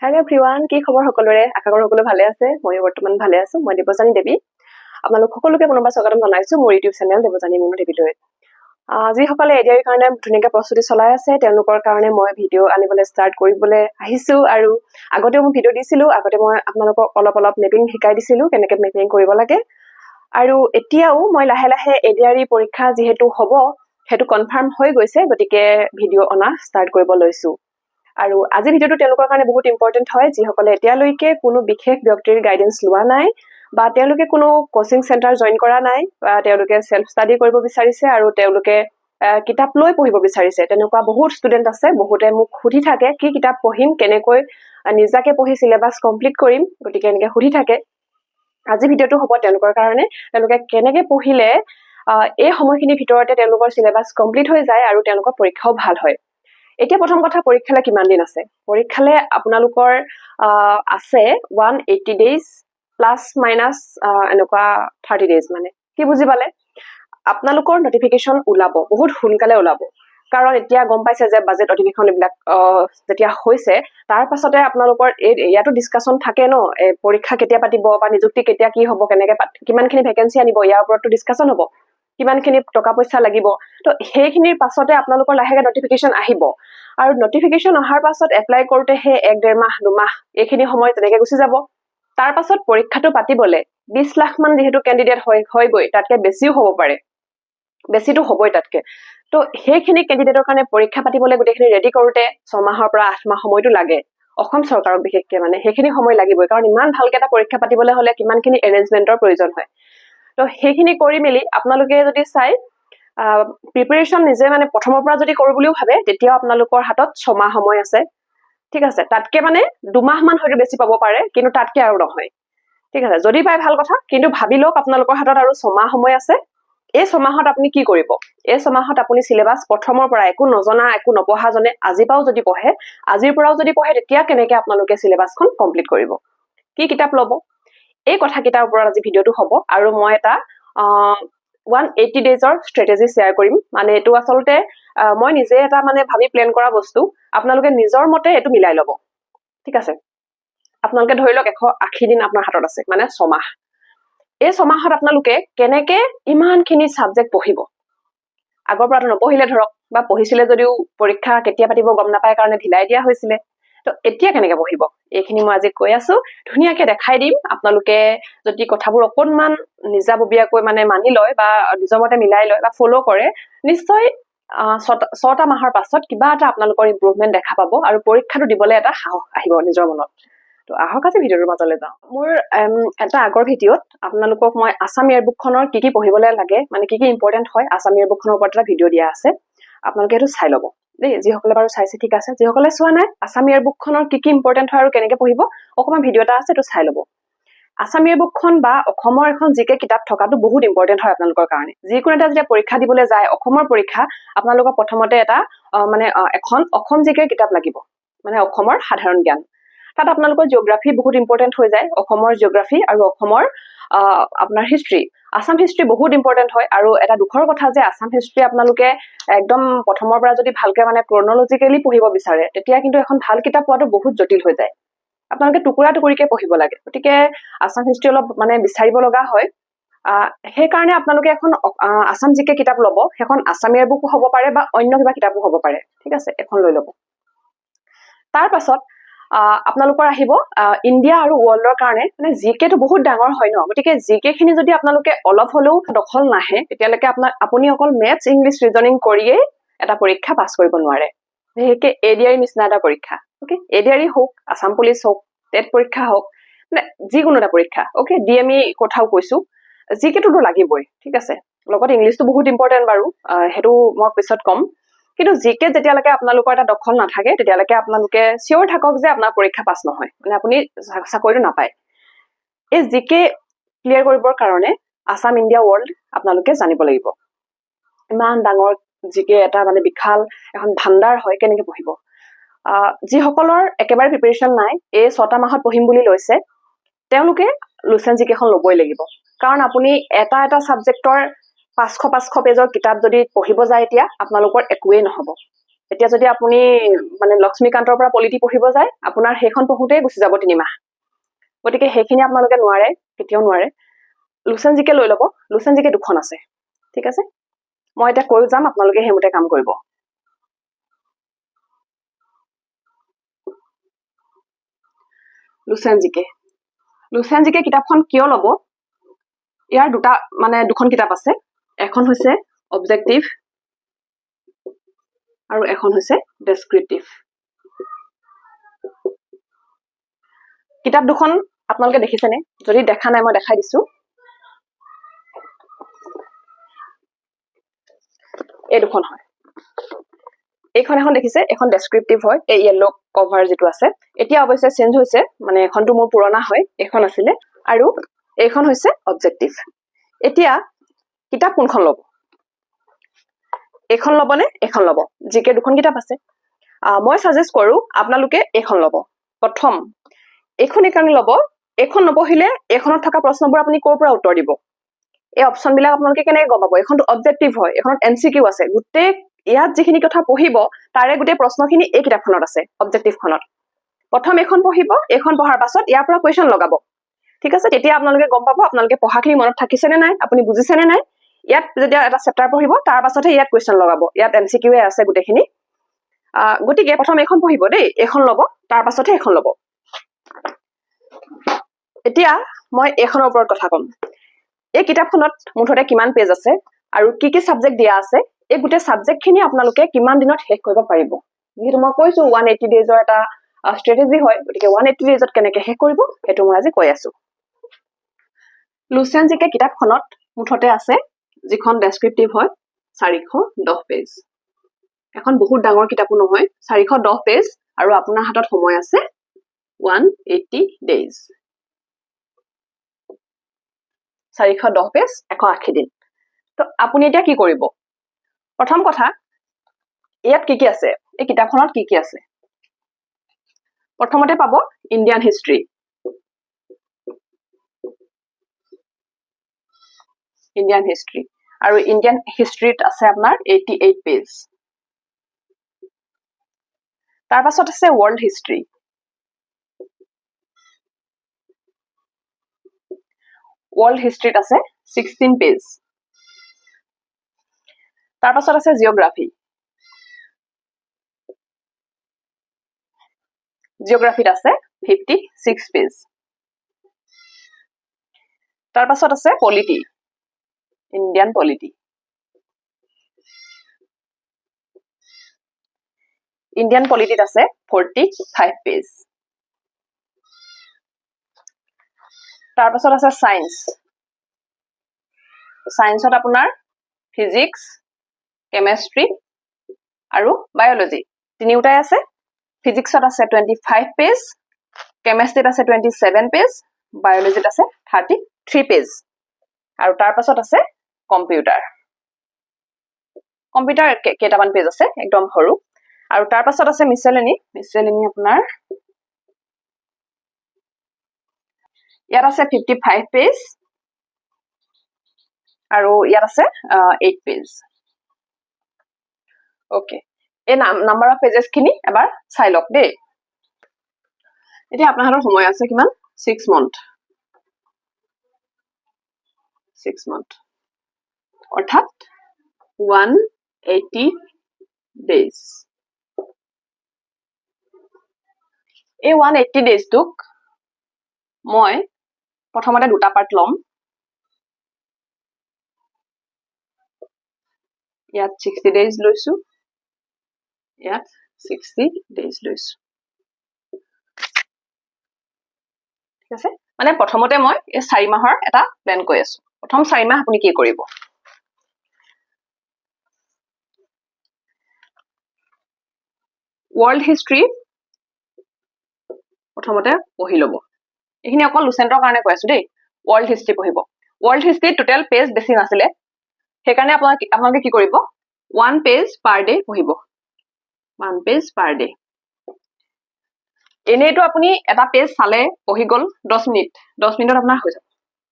Hello' everyone, কি খবৰ সকলোৰে? আশা কৰোঁ সকলো ভালে আছে। ময়ো বৰ্তমান ভালে আছো। মই দেৱজানী দেৱী। আপোনালোক সকলোকে পুনৰবাৰ স্বাগতম জনাইছো মোৰ ইউটিউব চেনেল দেৱজানী মুনু দেৱীলৈ। যিসকলে এডিআৰিৰ কাৰণে ধুনীয়াকৈ প্ৰস্তুতি চলাই আছে তেওঁলোকৰ কাৰণে মই ভিডিঅ' আনিবলৈ ষ্টাৰ্ট কৰিবলৈ আহিছো। আৰু আগতেও মই ভিডিঅ' দিছিলো, আগতে মই আপোনালোকক অলপ মেপিং শিকাই দিছিলো কেনেকৈ মেপিং কৰিব লাগে। আৰু এতিয়াও মই লাহে লাহে এডিআৰি পৰীক্ষা যিহেতু হ'ব সেইটো কনফাৰ্ম হৈ গৈছে, গতিকে ভিডিঅ' অনা ষ্টাৰ্ট কৰিব লৈছো। আৰু আজি ভিডিঅ'টো তেওঁলোকৰ কাৰণে বহুত ইম্পৰ্টেণ্ট হয় যিসকলে এতিয়ালৈকে কোনো বিশেষ ব্যক্তিৰ গাইডেন্স লোৱা নাই বা তেওঁলোকে কোনো কোচিং চেণ্টাৰ জইন কৰা নাই বা তেওঁলোকে সেল্ফ ষ্টাডি কৰিব বিচাৰিছে আৰু তেওঁলোকে কিতাপ লৈ পঢ়িব বিচাৰিছে। তেনেকুৱা বহুত ষ্টুডেণ্ট আছে। বহুতে মোক সুধি থাকে কি কিতাপ পঢ়িম, কেনেকৈ নিজাকে পঢ়ি চিলেবাছ কমপ্লিট কৰিম, গতিকে এনেকৈ সুধি থাকে। আজি ভিডিঅ'টো হ'ব তেওঁলোকৰ কাৰণে। তেওঁলোকে কেনেকৈ পঢ়িলে এই সময়খিনিৰ ভিতৰতে তেওঁলোকৰ চিলেবাছ কমপ্লিট হৈ যায় আৰু তেওঁলোকৰ পৰীক্ষাও ভাল হয়। এতিয়া প্ৰথম কথা, পৰীক্ষালৈ কিমান দিন আছে? পৰীক্ষালৈ আপোনালোকৰ আছে 180 days প্লাছ মাইনাছ এনেকুৱা 30 days। মানে কি বুজি পালে? আপোনালোকৰ নটিফিকেশ্যন ওলাব, বহুত সোনকালে ওলাব। কাৰণ এতিয়া গম পাইছে যে বাজেট অধিৱেশন এইবিলাক যেতিয়া হৈছে তাৰ পাছতে আপোনালোকৰ ইয়াতো ডিছকাশ্যন থাকে ন, পৰীক্ষা কেতিয়া পাতিব বা নিযুক্তি কেতিয়া কি হ'ব, কেনেকৈ কিমানখিনি ভেকেঞ্চি আনিব, ইয়াৰ ওপৰতো ডিছকাশ্যন হ'ব, কিমানখিনি টকা পইচা লাগিব। তো সেইখিনিৰ পাছতে আপোনালোকৰ লাহেকৈ নটিফিকেশ্যন আহিব। আৰু নটিফিকেশ্যন অহাৰ পাছত এপ্লাই কৰোঁতে সেই 1-1.5 মাহ 2 মাহ এইখিনি সময় তেনেকৈ গুচি যাব। তাৰ পাছত পৰীক্ষাটো পাতিবলৈ 20 লাখ মান যিহেতু কেণ্ডিডেট হয়গৈ, তাতকৈ বেছিও হ'ব পাৰে, বেছিটো হ'বই তাতকৈ। তো সেইখিনি কেণ্ডিডেটৰ কাৰণে পৰীক্ষা পাতিবলৈ গোটেইখিনি ৰেডি কৰোঁতে 6 মাহৰ পৰা 8 মাহ সময়টো লাগে। অসম চৰকাৰক বিশেষকৈ মানে সেইখিনি সময় লাগিবই, কাৰণ ইমান ভালকৈ এটা পৰীক্ষা পাতিবলৈ হ'লে কিমানখিনি এৰেঞ্জমেণ্টৰ প্ৰয়োজন হয়। তো সেইখিনি কৰি মেলি আপোনালোকে যদি চাই প্ৰিপেৰেশ্যন নিজে মানে প্ৰথমৰ পৰা যদি কৰোঁ বুলিও ভাবে তেতিয়াও আপোনালোকৰ হাতত 6 মাহ সময় আছে। ঠিক আছে, তাতকৈ মানে 2 মাহ মান হয়তো বেছি পাব পাৰে, কিন্তু তাতকৈ আৰু নহয়। ঠিক আছে, যদি পাই ভাল কথা, কিন্তু ভাবি লওক আপোনালোকৰ হাতত আৰু 6 মাহ সময় আছে। এই 6 মাহত আপুনি কি কৰিব? এই 6 মাহত আপুনি চিলেবাছ প্ৰথমৰ পৰা একো নজনা একো নপঢ়াজনে আজিৰ পৰাও যদি পঢ়ে, আজিৰ পৰাও যদি পঢ়ে, তেতিয়া কেনেকৈ আপোনালোকে চিলেবাছখন কমপ্লিট কৰিব, কি কিতাপ ল'ব, এই কথাকেইটাৰ ওপৰত আজি ভিডিঅ'টো হ'ব। আৰু মই এটা 180 days-ৰ ষ্ট্ৰেটেজি শ্বেয়াৰ কৰিম। মানে এইটো আচলতে মই নিজে এটা মানে ভাবি প্লেন কৰা বস্তু, আপোনালোকে নিজৰ মতে এইটো মিলাই ল'ব। ঠিক আছে, আপোনালোকে ধৰি লওক 180 দিন আপোনাৰ হাতত আছে, মানে 6 মাহ। এই 6 মাহত আপোনালোকে কেনেকৈ ইমানখিনি ছাবজেক্ট পঢ়িব? আগৰ পৰাতো নপঢ়িলে ধৰক, বা পঢ়িছিলে যদিও পৰীক্ষা কেতিয়া পাতিব গম নাপায় কাৰণে ঢিলাই দিয়া হৈছিলে। তো এতিয়া কেনেকৈ পঢ়িব এইখিনি মই আজি কৈ আছো, ধুনীয়াকৈ দেখাই দিম। আপোনালোকে যদি কথাবোৰ অকণমান নিজাববীয়াকৈ মানে মানি লয় বা নিজৰ মতে মিলাই লয় বা ফ'ল' কৰে, নিশ্চয় 6টা মাহৰ পাছত কিবা এটা আপোনালোকৰ ইম্প্ৰুভমেণ্ট দেখা পাব আৰু পৰীক্ষাটো দিবলৈ এটা সাহস আহিব নিজৰ মনত। তো আহক আজি ভিডিঅ'টোৰ মাজলৈ যাওঁ। মোৰ এটা আগৰ ভিডিঅ'ত আপোনালোকক মই আছাম ইয়েৰবুকখনৰ কি কি পঢ়িবলৈ লাগে, মানে কি কি ইম্পৰ্টেণ্ট হয় আছাম ইয়েৰবুকখনৰ ওপৰত এটা ভিডিঅ' দিয়া আছে। আপোনালোকে এইটো চাই ল'ব দেই। যিসকলে বাৰু চাইছে ঠিক আছে, যিসকলে চোৱা নাই, আছাম ইয়েৰবুকখনৰ কি কি ইম্পৰ্টেণ্ট হয় আৰু কেনেকৈ পঢ়িব অকণমান ভিডিঅ' এটা আছে, এইটো চাই ল'ব। আছাম ইয়েৰবুকখন বা অসমৰ এখন জিকে কিতাপ থকাটো বহুত ইম্পৰ্টেণ্ট হয় আপোনালোকৰ কাৰণে। যিকোনো এটা যেতিয়া পৰীক্ষা দিবলৈ যায়, অসমৰ পৰীক্ষা, আপোনালোকৰ প্ৰথমতে এটা এখন অসম জিকে কিতাপ লাগিব, মানে অসমৰ সাধাৰণ জ্ঞান। তাত আপোনালোকৰ জিঅ'গ্ৰাফী বহুত ইম্পৰ্টেণ্ট হৈ যায়, অসমৰ জিঅ'গ্ৰাফী আৰু অসমৰ আপোনাৰ হিষ্ট্ৰী, আছাম হিষ্ট্ৰী বহুত ইম্পৰ্টেণ্ট হয়। আৰু এটা দুখৰ কথা যে আছাম হিষ্ট্ৰী আপোনালোকে একদম প্ৰথমৰ পৰা যদি ভালকৈ মানে ক্ৰনলজিকেলি পঢ়িব বিচাৰে, তেতিয়া কিন্তু এখন ভাল কিতাপ পোৱাটো বহুত জটিল হৈ যায়। আপোনালোকে টুকুৰা টুকুৰিকৈ পঢ়িব লাগে, গতিকে আছাম হিষ্ট্ৰী অলপ মানে বিচাৰিব লগা হয়। সেইকাৰণে আপোনালোকে এখন আছাম জিকে কিতাপ ল'ব। সেইখন আছাম ইয়েৰবুকো হ'ব পাৰে বা অন্য কিবা কিতাপো হ'ব পাৰে। ঠিক আছে, এখন লৈ ল'ব। তাৰ পাছত আপোনালোকৰ আহিব ইণ্ডিয়া আৰু ৱৰ্ল্ডৰ কাৰণে, মানে জিকেটো বহুত ডাঙৰ হয় ন, গতিকে জিকেখিনি যদি আপোনালোকে অলপ হ'লেও দখল নাহে, তেতিয়ালৈকে আপুনি অকল মেথছ ইংলিছ ৰিজনিং কৰিয়েই এটা পৰীক্ষা পাছ কৰিব নোৱাৰে। বিশেষকৈ এডিআৰি নিচিনা এটা পৰীক্ষা। অ'কে, এডিআৰি হওক, আছাম পুলিচ হওক, টেট পৰীক্ষা হওক, মানে যিকোনো এটা পৰীক্ষা। অ'কে, ডিএমই কথাও কৈছোঁ, জিকেটোতো লাগিবই। ঠিক আছে, লগত ইংলিছটো বহুত ইম্পৰ্টেণ্ট বাৰু, সেইটো মই পিছত ক'ম। কিন্তু জিকে যেতিয়ালৈকে আপোনালোকৰ এটা দখল নাথাকে, তেতিয়ালৈকে আপোনালোকে চিয়ৰ থাকক যে আপোনাৰ পৰীক্ষা পাছ নহয়, মানে আপুনি চাকৰিটো নাপায়। এই জিকে ক্লিয়াৰ কৰিবৰ কাৰণে আছাম ইণ্ডিয়া ৱৰ্ল্ড আপোনালোকে জানিব লাগিব। ইমান ডাঙৰ জিকে এটা মানে বিশাল এখন ভাণ্ডাৰ হয়, কেনেকৈ পঢ়িব? যিসকলৰ একেবাৰে প্ৰিপেৰেশ্যন নাই, এই 6টা মাহত পঢ়িম বুলি লৈছে, তেওঁলোকে লুচেন জিকেখন ল'বই লাগিব। কাৰণ আপুনি এটা ছাবজেক্টৰ 500 পেজৰ কিতাপ যদি পঢ়িব যায়, এতিয়া আপোনালোকৰ একোৱেই নহ'ব। এতিয়া যদি আপুনি মানে লক্ষ্মীকান্তৰ পৰা পলিটি পঢ়িব যায় আপোনাৰ সেইখন পঢ়োতেই গুচি যাব 3 মাহ গতিকে সেইখিনি আপোনালোকে নোৱাৰে কেতিয়াও নোৱাৰে লুচেন জিকে লৈ ল'ব লুচেন জিকে 2খন আছে ঠিক আছে মই এতিয়া কৈ যাম আপোনালোকে সেইমতে কাম কৰিব লুচেন জিকে কিতাপখন কিয় ল'ব ইয়াৰ দুটা মানে দুখন কিতাপ আছে এখন হৈছে অবজেক্টিভ আৰু এখন হৈছে ডেসক্ৰিপটিভ কিতাপ দুখন আপোনালোকে দেখিছেনে যদি দেখা নাই মই দেখাই দিছো এই দুখন হয় এইখন এখন দেখিছে এখন ডেসক্ৰিপটিভ হয় এই ইয়েলো কভাৰ যেটো আছে এতিয়া অৱশ্যে চেঞ্জ হৈছে মানে এখনটো মোৰ পুৰণা হয় এখন আছিলে আৰু এইখন হৈছে অবজেক্টিভ এতিয়া কিতাপ কোনখন ল'ব এখন ল'বনে এখন ল'ব জিকে দুখন কিতাপ আছে মই সাজেষ্ট কৰো আপোনালোকে এখন ল'ব প্ৰথম এখন একাৰণে ল'ব এখন নপঢ়িলে এখনত থকা প্ৰশ্নবোৰ আপুনি ক'ৰ পৰা উত্তৰ দিব এই অপচন বিলাক আপোনালোকে কেনেকৈ গম পাব এখনটো অবজেক্টিভ হয় এখনত এমসিকিউ আছে গোটেই ইয়াত যিখিনি কথা পঢ়িব তাৰে গোটেই প্ৰশ্নখিনি এই কিতাপখনত আছে অবজেক্টিভখনত প্ৰথম এখন পঢ়িব এখন পঢ়াৰ পাছত ইয়াৰ পৰা কোৱেশ্চন লগাব ঠিক আছে তেতিয়া আপোনালোকে গম পাব আপোনালোকে পঢ়াখিনি মনত থাকিছে নে নাই আপুনি বুজিছে নে নাই ইয়াত যেতিয়া এটা চেপ্টাৰ পঢ়িব তাৰ পাছতহে ইয়াত কোৱেশ্চন লগাব ইয়াত এমসিকিউ আছে গোটেইখিনি গতিকে প্ৰথম এখন পঢ়িব দেই এখন ল'ব তাৰ পাছতহে এখন ল'ব এতিয়া মই এখনৰ ওপৰত কথা ক'ম এই কিতাপখনত মুঠতে কিমান পেজ আছে আৰু কি কি সাবজেক্ট দিয়া আছে এই গোটেই সাবজেক্ট খিনি আপোনালোকে কিমান দিনত শেষ কৰিব পাৰিব যেহেতু মই কৈছো 180 ডেজৰ এটা স্ট্ৰেটেজি হয় গতিকে 180 ডেজত কেনেকৈ শেষ কৰিব সেইটো মই আজি কৈ আছো লুচেন জিকে কিতাপখনত মুঠতে আছে যিখন ডেসক্ৰিপটিভ হয় 410 পেজ এখন বহুত ডাঙৰ কিতাপো নহয় 410 পেজ আৰু আপোনাৰ হাতত সময় আছে 180 ডেজ 410 পেজ 180 দিন তো আপুনি এতিয়া কি কৰিব প্ৰথম কথা ইয়াত কি আছে এই কিতাপখনত কি আছে প্ৰথমতে পাব ইণ্ডিয়ান হিষ্ট্ৰী আৰু ইণ্ডিয়ান হিষ্ট্ৰীত আছে আপোনাৰ 88 পেজ তাৰ পাছত আছে ওয়াৰ্ল্ড হিষ্ট্ৰী আছে 16 পেজ তাৰ পাছত আছে জিওগ্ৰাফিত আছে 56 পেজ তাৰ পাছত আছে পলিটি ইণ্ডিয়ান পলিটি পলিটিত আছে 45 পেজ তাৰ পাছত আছে সায়েন্সত আপোনাৰ ফিজিক্স কেমিষ্ট্ৰি আৰু বায়োলজি তিনিটাই আছে ফিজিক্সত আছে 25 পেজ কেমিষ্ট্ৰিত আছে 27 পেজ বায়োলজিত আছে 33 পেজ আৰু তাৰ পাছত আছে কম্পিউটাৰ কেইটামান পেজ আছে একদম সৰু আৰু তাৰ পাছত আছে মিসেলেনি আপোনাৰ ইয়াত আছে 55 পেজ আৰু ইয়াত আছে 8 পেজ ওকে এই নাম্বাৰ অফ পেজেছ খিনি এবাৰ চাই লওক দেই এতিয়া আপোনাৰ হাতত সময় আছে কিমান 6 মান্থ অৰ্থাৎ 180 ডেজ এই 180 ডেজটোক মই প্ৰথমতে দুটা পাৰ্ট লম ইয়াত 60 ডেজ লৈছো ইয়াত 60 ডেজ লৈছো ঠিক আছে মানে প্ৰথমতে মই এই 4 মাহৰ এটা প্ল্যান কৈ আছো প্ৰথম 4 মাহ আপুনি কি কৰিব ওয়াৰ্ল্ড হিষ্ট্ৰী প্ৰথমতে পঢ়ি লব এইখিনি অকল লুচেন্টৰ কাৰণে কৈ আছো দেই ওয়াৰ্ল্ড হিষ্ট্ৰী পঢ়িব ওয়াৰ্ল্ড হিষ্ট্ৰী টোটাল পেজ বেছি নাছিলে সেইকাৰণে আপোনালোকে কি কৰিব 1 পেজ পাৰ ডে পঢ়িব 1 পেজ পাৰ ডে এনেইতো আপুনি এটা পেজ চালে পঢ়ি গল 10 মিনিটত আপোনাৰ হৈ যাব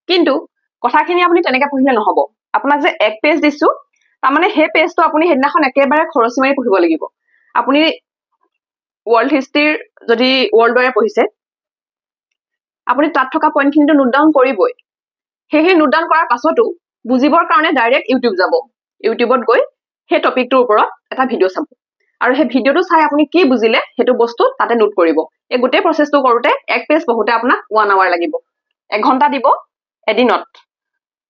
কিন্তু কথাখিনি আপুনি তেনেকৈ পঢ়িলে নহব আপোনাক যে এক পেজ দিছো তাৰ মানে সেই পেজটো আপুনি হেদিনাখন একেবাৰে খৰচি মাৰি পঢ়িব লাগিব আপুনি ৱৰ্ল্ড হিষ্ট্ৰীৰ যদি ৱৰ্ল্ডৰে পঢ়িছে আপুনি তাত থকা পইণ্টখিনিটো নোট ডাউন কৰিবই সেই নোট ডাউন কৰাৰ পাছতো বুজিবৰ কাৰণে ডাইৰেক্ট ইউটিউব যাব ইউটিউবত গৈ সেই টপিকটোৰ ওপৰত এটা ভিডিঅ' চাব আৰু সেই ভিডিঅ'টো চাই আপুনি কি বুজিলে সেইটো বস্তু তাতে নোট কৰিব এই গোটেই প্ৰচেছটো কৰোঁতে এক পেজ পঢ়োতে আপোনাক 1 আৱাৰ লাগিব 1 ঘণ্টা দিব এদিনত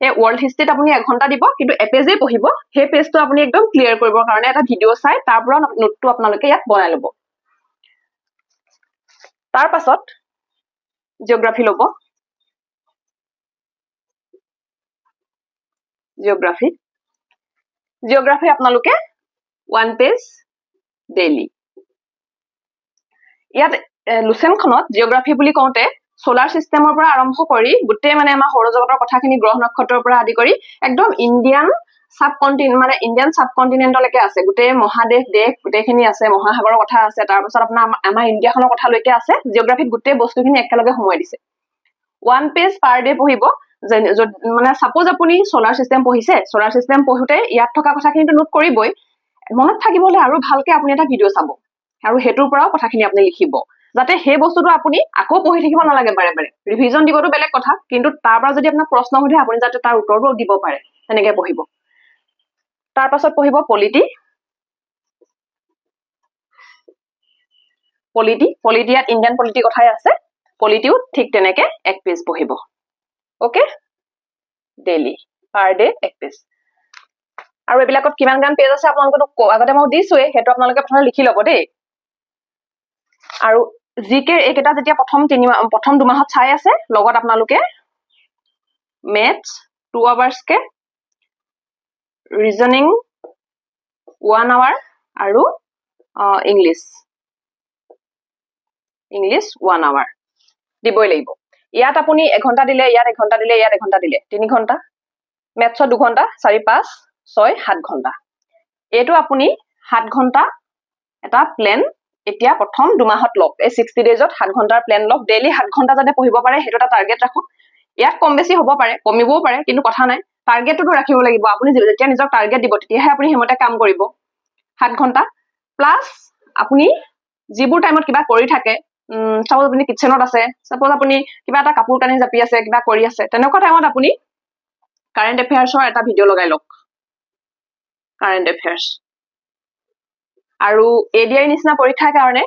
এই ৱৰ্ল্ড হিষ্ট্ৰীত আপুনি 1 ঘণ্টা দিব কিন্তু এপেজেই পঢ়িব সেই পেজটো আপুনি একদম ক্লিয়াৰ কৰিবৰ কাৰণে এটা ভিডিঅ' চাই তাৰ পৰা নোটটো আপোনালোকে ইয়াত বনাই ল'ব তাৰ পাছত জিঅ'গ্ৰাফি ল'ব জিঅ'গ্ৰাফি আপোনালোকে 1 পেজ ডেইলি ইয়াত লুচেনখনত জিঅ'গ্ৰাফি বুলি কওঁতে সোলাৰ চিষ্টেমৰ পৰা আৰম্ভ কৰি গোটেই মানে আমাৰ সৌৰজগতৰ কথাখিনি গ্ৰহ নক্ষত্ৰৰ পৰা আদি কৰি একদম ইণ্ডিয়ান সাবকণ্টিনেণ্টলৈকে আছে গোটেই মহাদেশ দেশ গোটেইখিনি আছে মহাসাগৰৰ কথা আছে তাৰপিছত আপোনাৰ আমাৰ ইণ্ডিয়াখনৰ কথালৈকে আছে জিঅ'গ্ৰাফিত গোটেই বস্তুখিনি একেলগে সোমোৱাই দিছে 1 পেজ পাৰ ডে পঢ়িব মানে সাপোজ আপুনি সোলাৰ চিষ্টেম পঢ়িছে সোলাৰ চিষ্টেম পঢ়োতে ইয়াত থকা কথাখিনিটো নোট কৰিবই মনত থাকিবলৈ আৰু ভালকে আপুনি এটা ভিডিঅ' চাব আৰু হেতুৰ পৰাও কথাখিনি আপুনি লিখিব যাতে সেই বস্তুটো আপুনি আকৌ পঢ়ি থাকিব নালাগে বাৰে বাৰে ৰিভিজন দিবটো বেলেগ কথা কিন্তু তাৰ পৰা যদি আপোনাৰ প্ৰশ্ন উঠে আপুনি যাতে তাৰ উত্তৰটো দিব পাৰে তেনেকৈ পঢ়িব তাৰ পাছত পঢ়িব পলিটি ইয়াত ইণ্ডিয়ান পলিটি কথাই আছে পলিটিও ঠিক তেনেকে 1 পেজ পঢ়িব okay daily per day 1 page আৰু এইবিলাকত কিমান গান পেজ আছে আপোনালোকক আগতে মই দিছোৱে সেইটো আপোনালোকে প্ৰথমে লিখি ল'ব দেই আৰু জিকে এইকেইটা যেতিয়া প্ৰথম 2 মাহত চাই আছে লগত আপোনালোকে মেথছ 2 আৱাৰ্ছ কে ৰিজনিং 1 আৱাৰ আৰু ইংলিছ 1 আৱাৰ দিবই লাগিব ইয়াত আপুনি 1 ঘণ্টা দিলে ইয়াত 1 ঘণ্টা দিলে ইয়াত 1 ঘণ্টা দিলে 3 ঘণ্টা মেথছত 2 ঘণ্টা 4 5 6 7 ঘণ্টা এইটো আপুনি 7 ঘণ্টা এটা প্লেন এতিয়া প্ৰথম 2 মাহত লওক এই 60 ডেজত 7 ঘণ্টাৰ প্লেন লওক ডেইলি 7 ঘণ্টা যাতে পঢ়িব পাৰে সেইটো এটা টাৰ্গেট ৰাখক ইয়াত কম বেছি হ'ব পাৰে কমিবও পাৰে কিন্তু কথা নাই টাৰ্গেটটো ৰাখিব লাগিব আপুনি যেতিয়া নিজৰ টাৰ্গেট দিব তেতিয়াহে আপুনি হেমতে কাম কৰিব 7 ঘণ্টা প্লাস আপুনি যিবোৰ টাইমত কিবা কৰি থাকে সাপোজ আপুনি কিচেনত আছে সাপোজ আপুনি কিবা এটা কাপোৰ কানি জাপি আছে কিবা কৰি আছে তেনেকুৱা টাইমত আপুনি কাৰেণ্ট এফেয়াৰ্ছৰ এটা ভিডিঅ' লগাই লওক কাৰেণ্ট এফেয়াৰ্ছ আৰু এডিআই নিচিনা পৰীক্ষাৰ কাৰণে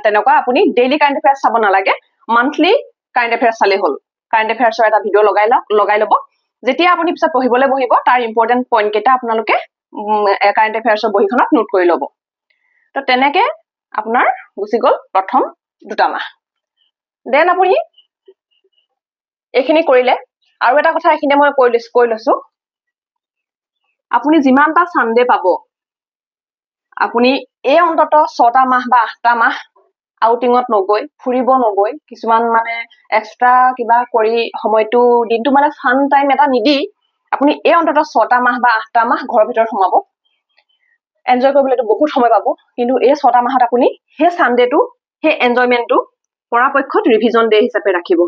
তেনেকুৱা আপুনি ডেইলি কাৰেণ্ট এফেয়াৰ্ছ চাব নালাগে মান্থলি কাৰেণ্ট এফেয়াৰ্ছ চালে হ'ল কাৰেণ্ট এফেয়াৰ্ছৰ এটা ভিডিঅ' লগাই ল'ব যেতিয়া আপুনি পিছত পঢ়িবলৈ বহিব তাৰ ইম্পৰ্টেন্ট পইণ্ট কেইটা আপোনালোকে কাৰেণ্ট এফেয়াৰ্ছৰ বহিখনত নোট কৰি ল'ব তো তেনেকে আপোনাৰ গুচি গ'ল প্ৰথম 2 মাহ দেন আপুনি এইখিনি কৰিলে আৰু এটা কথা এইখিনি মই কৈ লৈছো আপুনি যিমানটা সানডে পাব আপুনি এই অন্তত 6টা মাহ বা 8টা মাহ আউটিঙত নগৈ ফুৰিব নগৈ কিছুমান মানে এক্সট্ৰা কিবা কৰি সময়টো দিনটো মানে ফান টাইম এটা নিদি আপুনি এই অন্তত 6টা মাহ বা 8টা মাহ ঘৰৰ ভিতৰত সোমাব এনজয় কৰিবলৈ বহুত সময় পাব কিন্তু এই 6টা মাহত আপুনি সেই সানডেটো সেই এনজয়মেন্টটো পৰাপক্ষত ৰিভিজন ডে হিচাপে ৰাখিব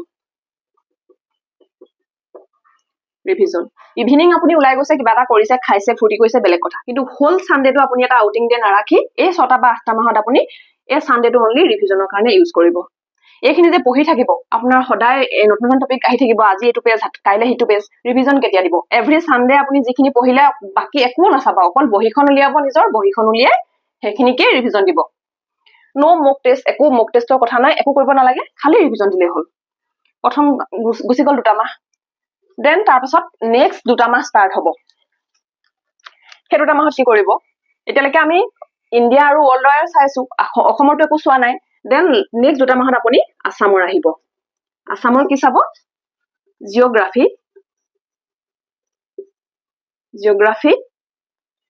ৰিভিজন ইভিনিং আপুনি ওলাই গৈছে কিবা এটা কৰিছে খাইছে ফুটি কৰিছে বেলেগ কথা কিন্তু হোল সানডেটো আপুনি এটা আউটিং ডে নাৰাখি এই 6টা বা 8টা মাহত আপুনি এই সানডেটো অনলি ৰিভিজনৰ কাৰণে ইউজ কৰিব এইখিনি যে পঢ়ি থাকিব আপোনাৰ সদায় নতুন নতুন টপিক আহি থাকিব আজি এইটো পেজ কাইলে সেইটো পেজ ৰিভিজন কেতিয়া দিব এভৰি সানডে আপুনি যিখিনি পঢ়িলে বাকি একো নাচাব অকল বহিখন উলিয়াব নিজৰ বহিখন উলিয়াই সেইখিনিকে ৰিভিজন দিব নো মক টেষ্ট একো মক টেষ্টৰ কথা নাই একো কৰিব নালাগে খালি ৰিভিজন দিলে হ'ল প্ৰথম গুচি গ'ল 2টা মাহ দেন তাৰ পাছত নেক্সট 2টা মাহ ষ্টাৰ্ট হ'ব সেই 2টা মাহত কি কৰিব এতিয়ালৈকে আমি ইণ্ডিয়া আৰু ৱৰ্ল্ড ৱাইড চাইছো অসমৰটো একো চোৱা নাই দেন নেক্সট 2টা মাহত আপুনি আসামৰ আহিব আসামৰ কি চাব জিঅ'গ্ৰাফি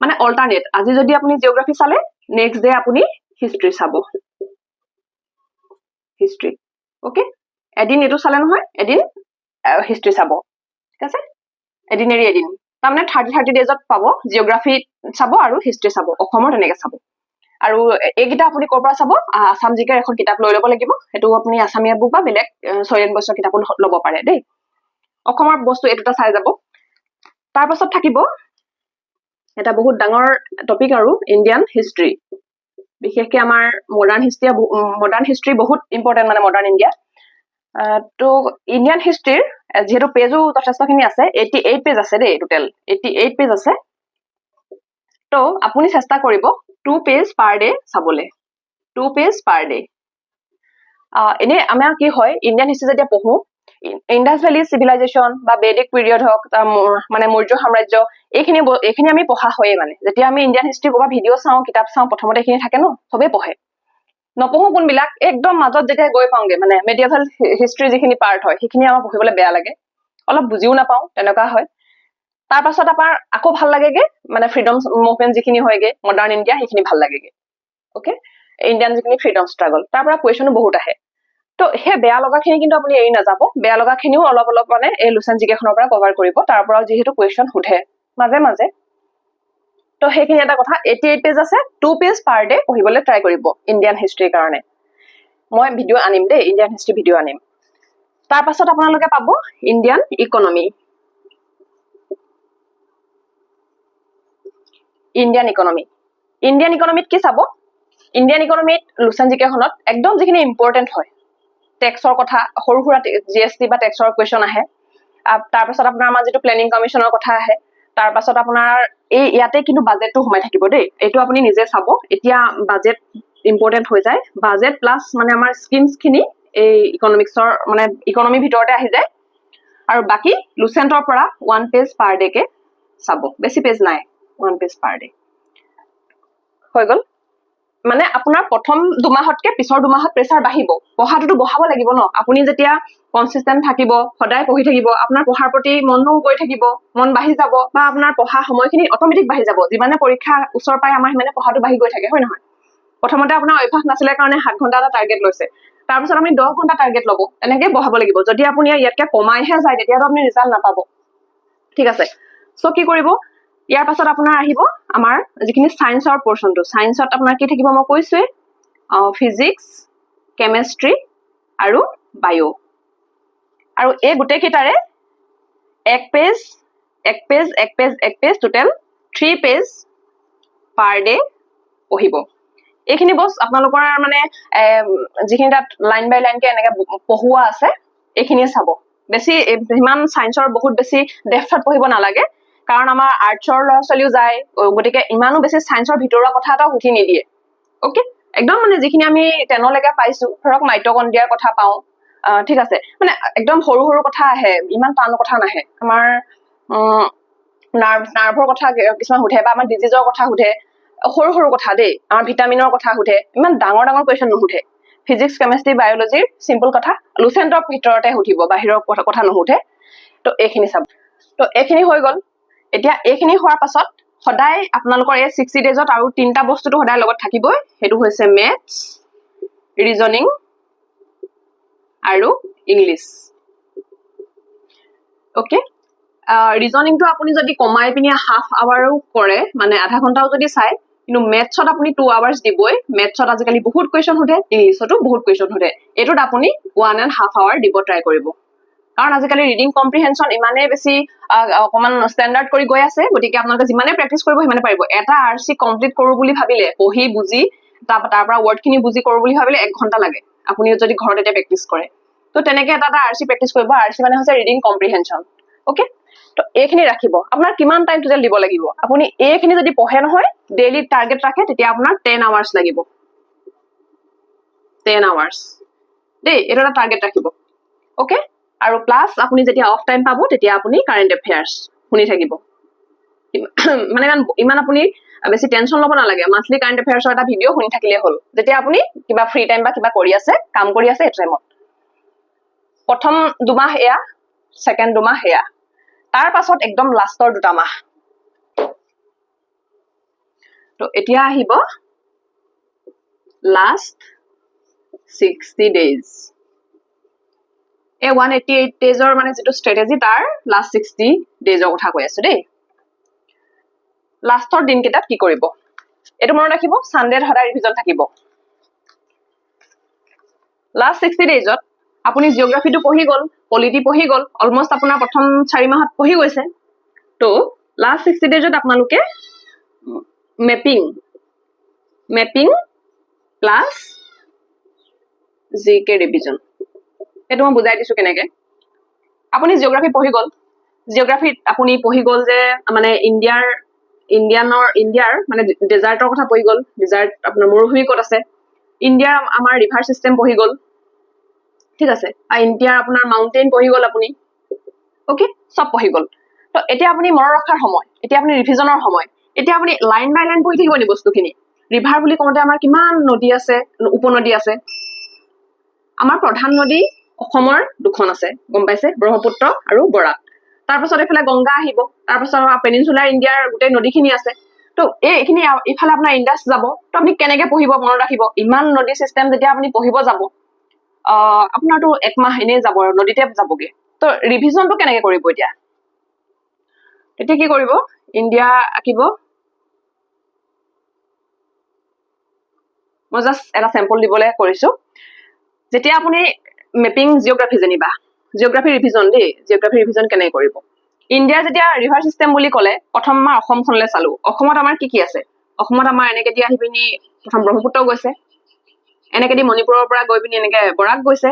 মানে অল্টাৰনেট আজি যদি আপুনি জিঅ'গ্ৰাফি চালে নেক্সট ডে আপুনি হিষ্ট্ৰী চাব হিষ্ট্ৰী ওকে এদিন এটো চালে নহয় এদিন হিষ্ট্ৰী চাব ঠিক আছে এদিন এৰি এদিন তাৰমানে 30 ডেজত পাব জিঅ'গ্ৰাফি চাব আৰু হিষ্ট্ৰী চাব অসমৰ তেনেকে চাব আৰু এইকেইটা আপুনি ক'ৰ পৰা চাব আসাম জিকেৰ এখন কিতাপ লৈ ল'ব লাগিব সেইটো আপুনি আসামীয়া বুক বা বেলেগ ছয়েন বছৰ কিতাপো ল'ব পাৰে দেই অসমৰ বস্তু এইটোটা চাই যাব তাৰ পাছত থাকিব এটা বহুত ডাঙৰ টপিক আৰু ইণ্ডিয়ান হিষ্ট্ৰী বিশেষকৈ আমাৰ মডাৰ্ণ হিষ্ট্ৰী বহুত ইম্পৰ্টেণ্ট মানে মডাৰ্ণ ইণ্ডিয়া তো ইণ্ডিয়ান হিষ্ট্ৰীৰ যিহেতু পেজো যথেষ্টখিনি আছে 88 পেজ আছে দেই টোটেল 88 পেজ আছে তো আপুনি চেষ্টা কৰিব 2 পেজ পাৰ ডে চাবলৈ 2 পেজ পাৰ ডে এনে আমাৰ কি হয় ইণ্ডিয়ান হিষ্ট্ৰী যেতিয়া পঢ়ো ইণ্ডাছ ভেলী চিভিলাইজেশ্যন বা বেদিক পিৰিয়ড হওক মানে মৌৰ্য সাম্ৰাজ্য এইখিনি আমি পঢ়া হয়ে মানে যেতিয়া আমি ইণ্ডিয়ান হিষ্ট্ৰী ক'ৰবাত ভিডিঅ' চাওঁ কিতাপ চাওঁ প্ৰথমতে এইখিনি থাকে ন চবেই পঢ়ে নপঢ়ো কোনবিলাক একদম মাজত যেতিয়া গৈ পাওঁগে মানে মেডিয়েভেল হিষ্ট্ৰী যিখিনি পাৰ্ট হয় সেইখিনি আমাৰ পঢ়িবলৈ বেয়া লাগে অলপ বুজিও নাপাওঁ তেনেকুৱা হয় তাৰ পাছত আমাৰ আকৌ ভাল লাগেগে মানে ফ্ৰীডম মুভমেণ্ট যিখিনি হয়গে মডাৰ্ণ ইণ্ডিয়া সেইখিনি ভাল লাগেগে ওকে ইণ্ডিয়ান যিখিনি ফ্ৰীডম ষ্ট্ৰাগল তাৰ পৰা কুৱেশ্যনো বহুত আহে তো সেই বেয়া লগাখিনি কিন্তু আপুনি এৰি নাযাব বেয়া লগাখিনিও অলপ অলপ মানে এই লুচেন জিকেখনৰ পৰা কভাৰ কৰিব তাৰ পৰাও যিহেতু কুৱেশ্যন সোধে মাজে মাজে তো সেইখিনি এটা কথা 88 পেজ আছে 2 পেজ পাৰ ডে পঢ়িবলৈ ট্ৰাই কৰিব ইণ্ডিয়ান হিষ্ট্ৰীৰ কাৰণে মই ভিডিঅ' আনিম দেই ইণ্ডিয়ান হিষ্ট্ৰী ভিডিঅ' আনিম তাৰ পাছত আপোনালোকে পাব ইণ্ডিয়ান ইকনমি ইণ্ডিয়ান ইকনমিত কি চাব ইণ্ডিয়ান ইকনমিত লুচেন জিকেখনত একদম যিখিনি ইম্পৰ্টেণ্ট হয় টেক্সৰ কথা সৰু সুৰা জিএছটি বা টেক্সৰ কুৱেশ্যন আহে তাৰপাছত আপোনাৰ আমাৰ যিটো প্লেনিং কমিশ্যনৰ কথা আহে তাৰপাছত আপোনাৰ এই ইয়াতে কিন্তু বাজেটটো সোমাই থাকিব দেই এইটো আপুনি নিজে চাব এতিয়া বাজেট ইম্পৰ্টেণ্ট হৈ যায় বাজেট প্লাছ মানে আমাৰ স্কিমছখিনি এই ইকনমিক্সৰ মানে ইকনমিৰ ভিতৰতে আহি যায় আৰু বাকী লুচেণ্টৰ পৰা 1 পেজ পাৰ ডে কে চাব বেছি পেজ নাই 1 পেজ পাৰ ডে হৈ গ'ল মানে আপোনাৰ প্ৰথম দুমাহতকে পিছৰ দুমাহত প্ৰেছাৰ বাঢ়িব পঢ়াটোতো বঢ়াব লাগিব ন আপুনি যেতিয়া কনচিষ্টেণ্ট থাকিব সদায় পঢ়ি থাকিব আপোনাৰ পঢ়াৰ প্ৰতি মনো গৈ থাকিব মন বাঢ়ি যাব বা আপোনাৰ পঢ়া সময়খিনি অট'মেটিক বাঢ়ি যাব যিমানে পৰীক্ষা ওচৰ পায় আমাৰ সিমানে পঢ়াটো বাঢ়ি গৈ থাকে হয় নহয় প্ৰথমতে আপোনাৰ অভ্যাস নাছিলে কাৰণে 7 ঘণ্টা এটা টাৰ্গেট লৈছে তাৰপিছত আপুনি 10 ঘণ্টা টাৰ্গেট ল'ব এনেকৈ বঢ়াব লাগিব যদি আপুনি ইয়াতকে কমাইহে যায় তেতিয়াতো আপুনি ৰিজাল্ট নাপাব ঠিক আছে চ' কি কৰিব ইয়াৰ পাছত আপোনাৰ আহিব আমাৰ যিখিনি সায়েন্সৰ পোৰ্শনটো সায়েন্সত আপোনাৰ কি থাকিব মই কৈছোৱে ফিজিক্স কেমিষ্ট্ৰি আৰু বায়ো আৰু এই গোটেই কেইটাৰে এক page total 3 page per day পঢ়িব এইখিনি বস আপোনালোকৰ মানে যিখিনি তাত লাইন বাই লাইনকে এনেকে পঢ়ুৱা আছে এইখিনিয়ে চাব বেছি ইমান সায়েন্সৰ বহুত বেছি ডেপথত পঢ়িব নালাগে কাৰণ আমাৰ আৰ্টছৰ ল'ৰা ছোৱালীও যায় গতিকে ইমানো বেছি সায়েন্সৰ ভিতৰুৱা কথা এটা উঠি নিদিয়ে ওকে একদম মানে যিখিনি আমি 10 লৈকে পাইছো ধৰক মাইটকণ্ড্ৰিয়াৰ কথা পাওঁ ঠিক আছে মানে একদম সৰু সৰু কথা আহে ইমান টান কথা নাহে আমাৰ নাৰ্ভৰ কথা কিছুমান সোধে বা আমাৰ ডিজিজৰ কথা সোধে সৰু সৰু কথা দেই আমাৰ ভিটামিনৰ কথা সোধে ইমান ডাঙৰ ডাঙৰ কুৱেশ্যন নুসুধে ফিজিক্স কেমিষ্ট্ৰি বায়'লজিৰ চিম্পল কথা লুচেণ্টৰ ভিতৰতে সুধিব বাহিৰৰ কথা নুসুধে তো এইখিনি চাব তো এইখিনি হৈ গ'ল এতিয়া এইখিনি হোৱাৰ পাছত সদায় আপোনালোকৰ এই 60 ডেজত আৰু 3টা বস্তুটো সদায় লগত থাকিবই সেইটো হৈছে মেথছ ৰিজনিং আৰু ইংলিছ ওকে ৰিজনিংটো আপুনি যদি কমাই পিনি হাফ আৱাৰো কৰে মানে আধা ঘণ্টাও যদি চাই কিন্তু মেথছত আপুনি 2 আৱাৰ্ছ দিবই মেথছত আজিকালি বহুত কুৱেশ্যন সোধে ইংলিছতো বহুত কুৱেশ্যন সোধে এইটোত আপুনি 1.5 আৱাৰ দিব ট্ৰাই কৰিব কাৰণ আজিকালি ৰিডিং কম্প্ৰিহেনশ্যন ইমানেই বেছি অকমান ষ্টেণ্ডাৰ্ড কৰি গৈ আছে গতিকে আপোনালোকে যিমানে প্ৰেক্টিছ কৰিব সিমানে পাৰিব এটা আৰচি কমপ্লিট কৰো বুলি ভাবিলে পঢ়ি বুজি তাৰ পৰা ৱৰ্ডখিনি বুজি কৰো বুলি ভাবিলে 1 ঘণ্টা লাগে আপুনি যদি ঘৰত এটা প্ৰেক্টিছ কৰে তো তেনেকে এটা আৰচি প্ৰেক্টিছ কৰিব আৰচি মানে হৈছে ৰিডিং কম্প্ৰিহেনশ্যন ওকে তো এইখিনি ৰাখিব আপোনাৰ কিমান টাইম টোটেল দিব লাগিব আপুনি এইখিনি যদি পঢ়ে নহয় ডেইলি টাৰ্গেট ৰাখে তেতিয়া আপোনাৰ 10 আৱাৰ্ছ লাগিব 10 আৱাৰ্ছ দেই এইটো এটা টাৰ্গেট ৰাখিব ওকে আৰু প্লাছ আপুনি যেতিয়া অফ টাইম পাব তেতিয়া আপুনি কাৰেণ্ট এফেয়াৰ্ছ শুনি থাকিব মানে ইমান আপুনি বেছি টেনশ্যন ল'ব নালাগে মান্থলি কাৰেণ্ট এফেয়াৰ্ছৰ এটা ভিডিঅ' শুনি থাকিলে হ'ল যেতিয়া আপুনি কিবা ফ্ৰী টাইম বা কিবা কৰি আছে কাম কৰি আছে এই টাইমত প্ৰথম দুমাহ এয়া ছেকেণ্ড দুমাহ এয়া তাৰ পাছত একদম লাষ্টৰ 2টা মাহ তো এতিয়া আহিব লাষ্ট 60 ডেজ এই 188 ডেজৰ মানে যিটো ষ্ট্ৰেটেজি তাৰ লাষ্ট 60 ডেজৰ কথা কৈ আছো দেই লাষ্টৰ দিনকেইটাত কি কৰিব এইটো মনত ৰাখিব সানডেত সদায় ৰিভিজন থাকিব লাষ্ট 60 ডেজত আপুনি জিঅ'গ্ৰাফিটো পঢ়ি গ'ল পলিটি পঢ়ি গ'ল অলমোষ্ট আপোনাৰ প্ৰথম 4 মাহত পঢ়ি গৈছে তো লাষ্ট 60 ডেজত আপোনালোকে মেপিং প্লাস জিকে ৰিভিজন এইটো মই বুজাই দিছো কেনেকে আপুনি জিঅগ্ৰাফি পঢ়ি গল জিঅগ্ৰাফিত আপুনি পঢ়ি গল যে মানে ইণ্ডিয়াৰ মানে ডেজাৰ্টৰ কথা পঢ়ি গল ডেজাৰ্ট আপোনাৰ মৰুভূমি ক'ত আছে ইণ্ডিয়াৰ আমাৰ ৰিভাৰ সিস্টেম পঢ়ি গল ঠিক আছে আৰু ইণ্ডিয়াৰ আপোনাৰ মাউণ্টেইন পঢ়ি গল আপুনি ওকে সব পঢ়ি গল তো এতিয়া আপুনি মনত ৰখাৰ সময় এতিয়া আপুনি ৰিভিজনৰ সময় এতিয়া আপুনি লাইন বাই লাইন পঢ়ি থাকিব নি বস্তুখিনি ৰিভাৰ বুলি কওঁতে আমাৰ কিমান নদী আছে উপনদী আছে আমাৰ প্ৰধান নদী অসমৰ দুখন আছে গম পাইছে ব্ৰহ্মপুত্ৰ আৰু বৰাক তাৰপাছত এফালে গংগা আহিব তাৰপাছত পেনিনচুলাৰ ইণ্ডিয়াৰ গোটেই নদীখিনি আছে তো এইখিনি ইফালে আপোনাৰ ইণ্ডাছ যাব তো আপুনি কেনেকে পঢ়িব মনত ৰাখিব ইমান নদী চিষ্টেম যেতিয়া আপুনি পঢ়িব যাব আপোনাৰতো একমাহ এনেই যাব আৰু নদীতে যাবগে তো ৰিভিজনটো কেনেকে কৰিব এতিয়া কি কৰিব ইণ্ডিয়া আঁকিব মই জাষ্ট এটা চেম্পল দিবলৈ কৰিছো যেতিয়া আপুনি মেপিং জিঅগ্ৰাফি জানিবা জিঅগ্ৰাফি ৰিভিজন দেই জিঅগ্ৰাফি ৰিভিজন কেনেকৈ কৰিব ইণ্ডিয়া যেতিয়া ৰিভাৰ সিস্টেম বুলি ক'লে প্ৰথম আমাৰ অসমখনলৈ চালো অসমত আমাৰ কি আছে অসমত আমাৰ এনেকে দি আহি পিনি প্ৰথম ব্ৰহ্মপুত্ৰ গৈছে এনেকে দি মণিপুৰৰ পৰা গৈ পিনি এনেকে বৰাক গৈছে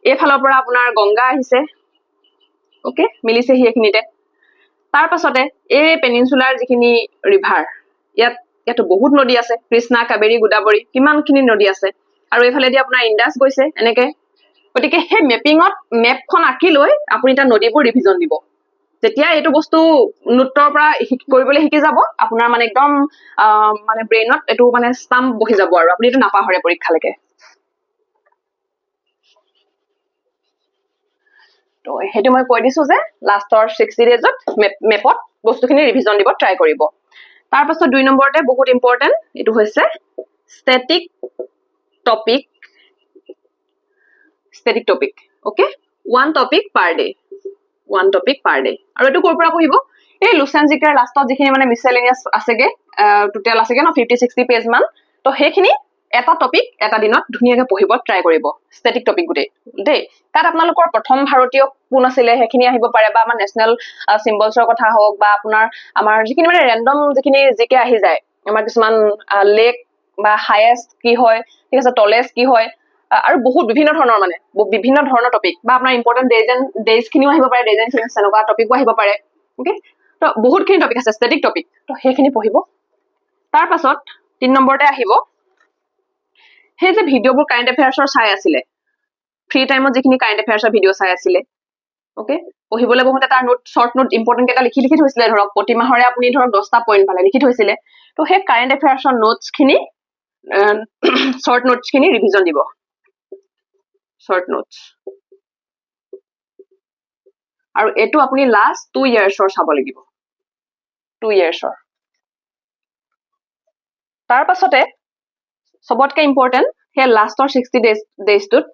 এইফালৰ পৰা আপোনাৰ গংগা আহিছে ওকে মিলিছে সেইখিনিতে তাৰ পাছতে এই পেনিনচুলাৰ যিখিনি ৰিভাৰ ইয়াতো বহুত নদী আছে কৃষ্ণা কাবেৰী গোদাবৰী কিমানখিনি নদী আছে আৰু এইফালেদি আপোনাৰ ইণ্ডাছ গৈছে এনেকে গতিকে সেই মেপখন আঁকি লৈ আপুনি তাৰ নদীবোৰ ৰিভিজন দিব যেতিয়া এইটো বস্তু নোটৰ পৰা কৰিবলৈ শিকি যাব আপোনাৰ মানে একদম মানে ব্ৰেইনত এইটো মানে ষ্টাম্প বহি যাব আৰু আপুনি এইটো নাপাহৰে পৰীক্ষালৈকে তো সেইটো মই কৈ দিছো যে লাষ্টৰ 60 ডেজত মেপত বস্তুখিনি ৰিভিজন দিব ট্ৰাই কৰিব তাৰপাছত 2 নম্বৰতে বহুত ইম্পৰ্টেন্ট এইটো হৈছে static topic okay one topic per day আৰু এইটো ক'ৰ পৰা পঢ়িব এই লুচেন জিকেৰ লাষ্টত যিখিনি মানে মিছেলেনিয়াছ আছেগে টোটেল আছেগে ন 50-60 পেজ মান তো সেইখিনি এটা টপিক এটা দিনত ধুনীয়াকৈ পঢ়িব ট্ৰাই কৰিব ষ্টেটিক টপিক গোটেই দেই তাত আপোনালোকৰ প্ৰথম ভাৰতীয় কোন আছিলে সেইখিনি আহিব পাৰে বা আমাৰ নেশ্যনেল চিম্বলছৰ কথা হওক বা আপোনাৰ আমাৰ যিখিনি মানে ৰেণ্ডম যিখিনি জিকে আহি যায় আমাৰ কিছুমান লেক বা হাইয়েষ্ট কি হয় ঠিক আছে টলেষ্ট কি হয় আৰু বহুত বিভিন্ন ধৰণৰ টপিক বা আপোনাৰ ইম্পৰ্টেন্ট ডেজ খিনিও আহিব পাৰে ডেজ এণ্ড থিংছ এনেকুৱা টপিকো আহিব পাৰে ওকে তো বহুতখিনি টপিক আছে ষ্টেটিক টপিক তো সেইখিনি পঢ়িব তাৰ পাছত 3 নম্বৰতে আহিব সেই যে ভিডিঅ'বোৰ কাৰেণ্ট এফেয়াৰ্ছৰ চাই আছিলে ফ্ৰী টাইমত যিখিনি কাৰেণ্ট এফেয়াৰ্ছৰ ভিডিঅ' চাই আছিলে ওকে পঢ়িবলৈ বহুতে তাৰ নোট শৰ্ট নোট ইম্পৰ্টেন্ট কেইটা লিখি থৈছিলে ধৰক প্ৰতি মাহৰে আপুনি ধৰক 10টা পইণ্ট পালে লিখি থৈছিলে তো সেই কাৰেণ্ট এফেয়াৰ্ছৰ নোটছ খিনি শৰ্ট নোটছ খিনি ৰিভিজন দিব শৰ্ট নোটছ আৰু এটো আপুনি লাষ্ট 2 ইয়াৰ্ছৰ চাব লাগিব 2 ইয়াৰ্ছৰ তাৰ পাছতে সবতকে ইম্পৰ্টেন্ট হে লাষ্টৰ 60 ডেজটোত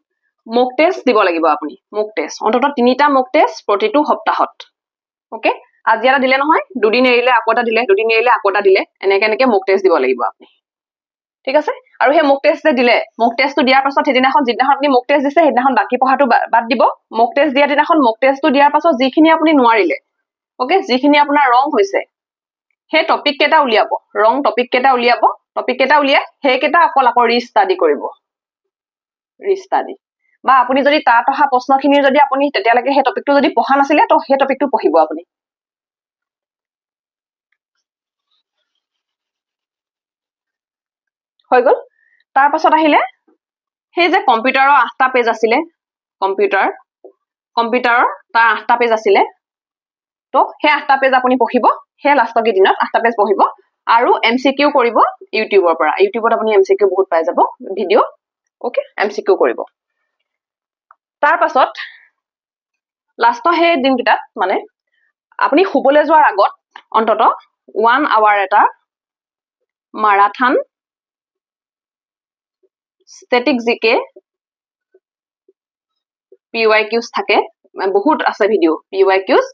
মক টেষ্ট দিব লাগিব আপুনি মক টেষ্ট অন্তত 3টা মক টেষ্ট প্ৰতিটো সপ্তাহত ওকে আজি এটা দিলে নহয় দুদিন এৰিলে আকৌ এটা দিলে দুদিন এৰিলে আকৌ এটা দিলে এনেকে মক টেষ্ট দিব লাগিব আপুনি ঠিক আছে আৰু হে মক টেষ্ট দিলে মক টেষ্টটো দিয়াৰ পাছত যিদিনাখন আপুনি মক টেষ্ট দিছে সেইদিনাখন বাকি পঢ়াটো বাদ দিব মক টেষ্ট দিয়া দিনাখন মক টেষ্টটো দিয়াৰ পাছত যিখিনি আপুনি নোৱাৰিলে ওকে যিখিনি আপোনাৰ ৰং হৈছে সেই টপিক কেটা উলিয়াব ৰং টপিক কেটা উলিয়াই সেইকেটা অকল আকৌ ৰিষ্টাডি কৰিব ৰিষ্টাডি বা আপুনি যদি তাত অহা প্ৰশ্নখিনিৰ যদি আপুনি তেতিয়ালৈকে সেই টপিকটো যদি পঢ়া নাছিলে তো সেই টপিকটো পঢ়িব আপুনি হৈ গল তাৰ পাছত আহিলে সেই যে কম্পিউটাৰৰ 8টা পেজ আছিলে কম্পিউটাৰৰ তাৰ 8টা পেজ আছিলে তো সেই 8টা পেজ আপুনি পঢ়িব সেই লাষ্টৰ দিনত 8টা পেজ পঢ়িব আৰু এমসিকিউ কৰিব ইউটিউবৰ পৰা ইউটিউবত আপুনি এমসিকিউ বহুত পাই যাব ভিডিও ওকে এমসিকিউ কৰিব তাৰ পাছত লাষ্টৰ সেই দিনকিটাত মানে আপুনি শুবলৈ যোৱাৰ আগত অন্তত 1 আৱাৰ এটা মাৰাথন ষ্টেটিক জিকে PYQs থাকে বহুত আছে ভিডিও PYQs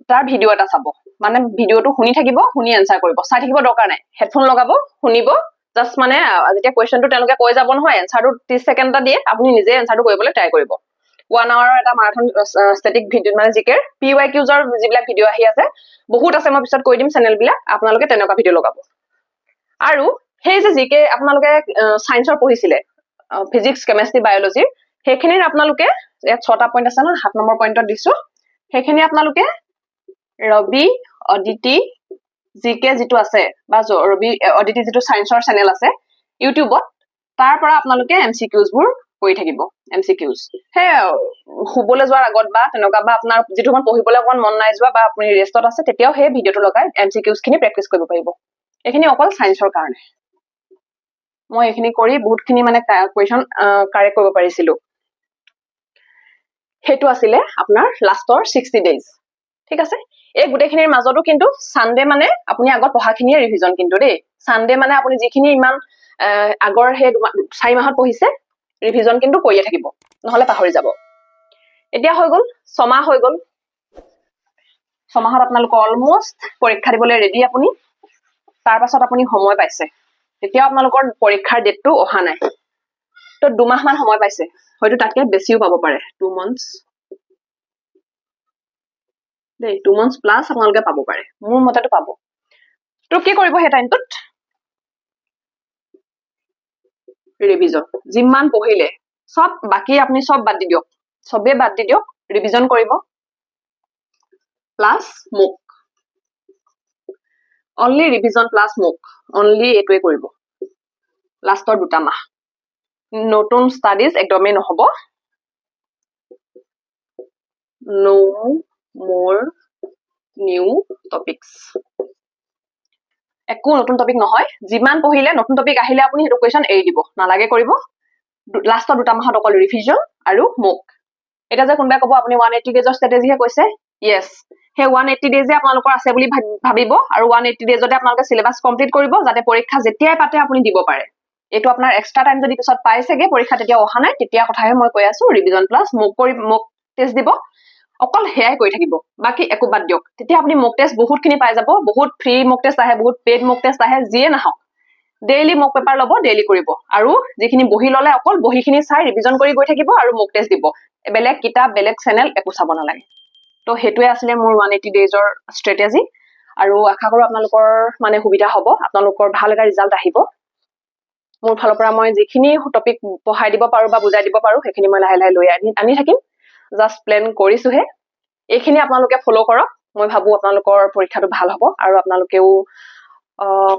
তাৰ ভিডিও এটা চাব মানে ভিডিওটো শুনি থাকিব শুনি এনসাৰ কৰিব চাই থাকিব দৰকাৰ নাই হেডফোন লগাব শুনিব জাস্ট মানে যেতিয়া কোৱেশ্চনটো তেওঁলোকে কৈ যাব নহয় এনসাৰটো 30 সেকেন্ড এটা দিয়ে আপুনি নিজে এনসাৰটো কৰিবলৈ ট্ৰাই কৰিব 1 আৱাৰৰ এটা মাৰাথন ষ্টেটিক ভিডিও মানে জিকেৰ PYQs ৰ যিবিলাক ভিডিও আহি আছে বহুত আছে মই পিছত কৈ দিম চেনেল বিলাক আপোনালোকে তেনেকুৱা ভিডিও লগাব আৰু সেই যে জিকে আপোনালোকে সায়েন্সৰ পঢ়িছিলে ফিজিক্স কেমেষ্ট্ৰি বায়লজিৰ সেইখিনিৰ আপোনালোকে ইয়াত 6টা পইণ্ট আছে ন 7 নম্বৰ পইণ্টত দিছো সেইখিনি আপোনালোকে ৰবি অদিতি জিকে যিটো আছে বা ৰবি অদিতি যিটো সায়েন্সৰ চেনেল আছে ইউটিউবত তাৰ পৰা আপোনালোকে এমসিকিউজ বোৰ কৰি থাকিব এমসিকিউজ হে শুবলৈ যোৱাৰ আগত বা তেনেকুৱা বা আপোনাৰ যিটো মান পঢ়িবলৈ অকমান মন নাই যোৱা বা আপুনি ৰেষ্টত আছে তেতিয়াও সেই ভিডিঅটো লগাই এমসিকিউজ খিনি প্ৰেক্টিচ কৰিব পাৰিব এইখিনি অকল সায়েন্সৰ কাৰণে মই এইখিনি কৰি বহুতখিনি মানে কুৱেশ্যন কাৰেক্ট কৰিব পাৰিছিলো হেতু আছিলে আপোনাৰ লাষ্টৰ 60 ডেজ ঠিক আছে এই গুটেখিনিৰ মাজতো কিন্তু সানডে মানে আপুনি আগত পঢ়াখিনিয়ে ৰিভিজন কিন্তু দেই সানডে মানে আপুনি যিখিনি ইমান আগৰ হে 4 মাহত পঢ়িছে ৰিভিজন কিন্তু কৰিয়ে থাকিব নহলে পাহৰি যাব এতিয়া হৈ গল 6 মাহ হৈ গল 6 মাহত আপোনালোক অলমোস্ট পৰীক্ষা দিবলৈ ৰেডি আপুনি তাৰ পাছত আপুনি সময় পাইছে তেতিয়া আপোনালোকৰ পৰীক্ষাৰ ডেটটো অহা নাই তো 2 মাহ মান সময় পাইছে হয়তো তাতকে বেছিও পাব পাৰে 2 months দেই 2 months প্লাস আপোনালোকে পাব পাৰে মোৰ মতেতো পাব তো কি কৰিব হে টাইমটোত ৰিভিজন যিমান পঢ়িলে সব বাকি আপুনি সব বাদ দি দিয়ক সবে বাদ দি দিয়ক ৰিভিজন কৰিব প্লাস মোক অনলি ৰিভিজন প্লাস মোক অনলি এটোৱে কৰিব লাষ্টৰ 2টা মাহ নতুন ষ্টাডিজ একদমেই নহব নো মোৰ নিউ টপিকস একো নতুন টপিক নহয় যিমান পঢ়িলে নতুন টপিক আহিলে আপুনি হেতু কোৱেশ্চন এৰি দিব নালাগে কৰিব লাষ্টৰ 2টা মাহত অকল ৰিভিজন আৰু মোক এটা যে কোনবাই কব আপুনি 180 ডেজৰ ষ্ট্ৰেটেজি হে কৈছে ইয়েস হে 180 ডেজ আপোনালোকৰ আছে বুলি ভাবিব আৰু 180 ডেজতে আপোনালোকে সিলেবাস কমপ্লিট কৰিব যাতে পৰীক্ষা যেতিয়াই পাতে আপুনি দিব পাৰে এটো আপোনাৰ এক্সট্ৰা টাইম যদি পিছত পাইছেগে পৰীক্ষা তেতিয়া অহা নাই তেতিয়া কথাহে মই কৈ আছো ৰিভিজন প্লাস মোক টেষ্ট দিব অকল হেয়াই কৰি থাকিব বাকি একো বাদ দিয়ক তেতিয়া আপুনি মক টেষ্ট বহুতখিনি পাই যাব বহুত ফ্ৰী মক টেষ্ট আহে বহুত পেড মক টেষ্ট আহে যিয়ে নাহক ডেইলি মক পেপাৰ লব ডেইলি কৰিব আৰু যিখিনি বহি ললে অকল বহিখিনি চাই ৰিভিজন কৰি গৈ থাকিব আৰু মক টেষ্ট দিব বেলেগ কিতাপ বেলেগ চেনেল একো চাব নালাগে তো হেতুৱে আছিলে মোৰ 180 ডেজৰ ষ্ট্ৰেটেজি আৰু আশা কৰো আপোনালোকৰ মানে সুবিধা হ'ব আপোনালোকৰ ভাল এটা ৰিজাল্ট আহিব মোৰ ফালৰ পৰা মই যিখিনি টপিক পঢ়াই দিব পাৰো বা বুজাই দিব পাৰো সেইখিনি মই লাহে লাহে লৈ আনি থাকিম জাস্ট প্লেন কৰিছোহে এইখিনি আপোনালোকে ফলো কৰক মই ভাবো আপোনালোকৰ পৰীক্ষাটো ভাল হ'ব আৰু আপোনালোকেও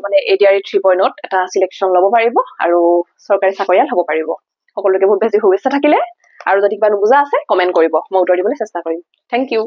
মানে এডিআৰই 3.0 এটা সিলেকশন লব পাৰিব আৰু চৰকাৰী চাকৰিয়াল হ'ব পাৰিব সকলোকে বহুত বেছি শুভেচ্ছা থাকিলে আৰু যদি কিবা নুবুজা আছে কমেন্ট কৰিব মই উত্তৰ দিবলৈ চেষ্টা কৰিম থ্যাংক ইউ